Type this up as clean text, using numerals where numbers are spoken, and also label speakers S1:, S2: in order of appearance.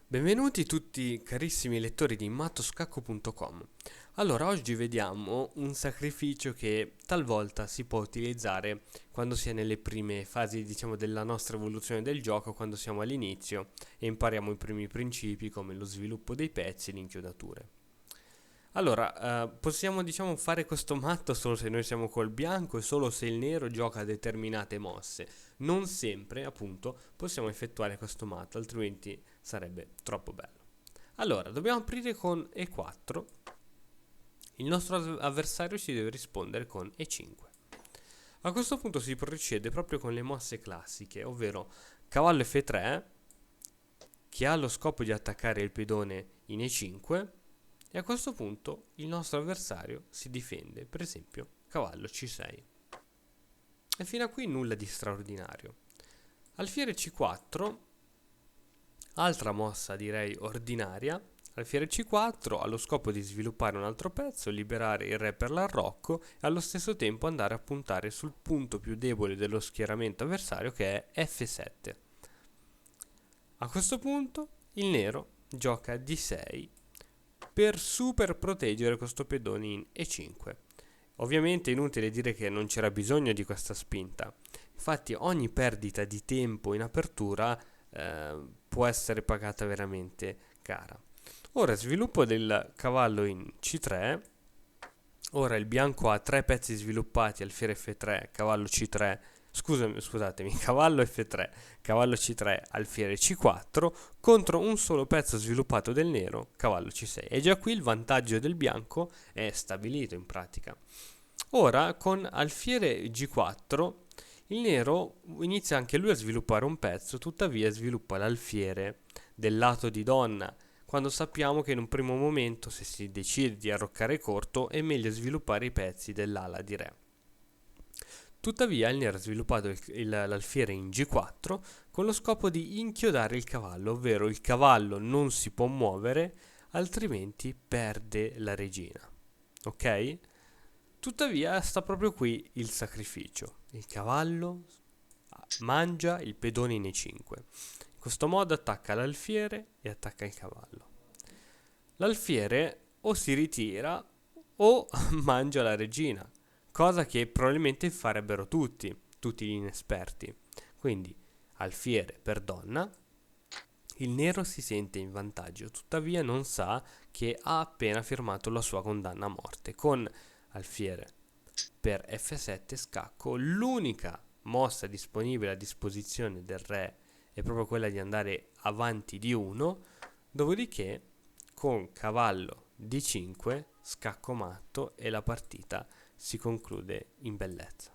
S1: Benvenuti tutti carissimi lettori di mattoscacco.com. Allora, oggi vediamo un sacrificio che talvolta si può utilizzare quando si è nelle prime fasi, diciamo, della nostra evoluzione del gioco, quando siamo all'inizio e impariamo i primi principi come lo sviluppo dei pezzi e le inchiodature. Allora, possiamo diciamo fare questo matto solo se noi siamo col bianco e solo se il nero gioca determinate mosse. Non sempre, appunto, possiamo effettuare questo matto, altrimenti sarebbe troppo bello. Allora, dobbiamo aprire con E4. Il nostro avversario ci deve rispondere con E5. A questo punto si procede proprio con le mosse classiche, ovvero cavallo F3, che ha lo scopo di attaccare il pedone in E5, e a questo punto il nostro avversario si difende, per esempio cavallo C6. E fino a qui nulla di straordinario. Alfiere C4, altra mossa direi ordinaria. Alfiere C4 ha lo scopo di sviluppare un altro pezzo, liberare il re per l'arrocco e allo stesso tempo andare a puntare sul punto più debole dello schieramento avversario, che è F7. A questo punto il nero gioca D6 per super proteggere questo pedone in E5. Ovviamente è inutile dire che non c'era bisogno di questa spinta. Infatti ogni perdita di tempo in apertura può essere pagata veramente cara. Ora sviluppo del cavallo in C3. Ora il bianco ha tre pezzi sviluppati, alfiere F3, cavallo C3, scusatemi, cavallo F3, cavallo C3, alfiere C4, contro un solo pezzo sviluppato del nero, cavallo C6. E già qui il vantaggio del bianco è stabilito in pratica. Ora con alfiere G4 il nero inizia anche lui a sviluppare un pezzo, tuttavia sviluppa l'alfiere del lato di donna, quando sappiamo che in un primo momento, se si decide di arroccare corto, è meglio sviluppare i pezzi dell'ala di re. Tuttavia il nero ha sviluppato l'alfiere in G4 con lo scopo di inchiodare il cavallo, ovvero il cavallo non si può muovere, altrimenti perde la regina. Ok? Tuttavia sta proprio qui il sacrificio. Il cavallo mangia il pedone in E5. In questo modo attacca l'alfiere e attacca il cavallo. L'alfiere o si ritira o mangia la regina, cosa che probabilmente farebbero tutti gli inesperti. Quindi alfiere per donna, il nero si sente in vantaggio, tuttavia non sa che ha appena firmato la sua condanna a morte. Con alfiere per F7 scacco, l'unica mossa disponibile a disposizione del re è proprio quella di andare avanti di 1, dopodiché con cavallo D5 scacco matto e la partita si conclude in bellezza.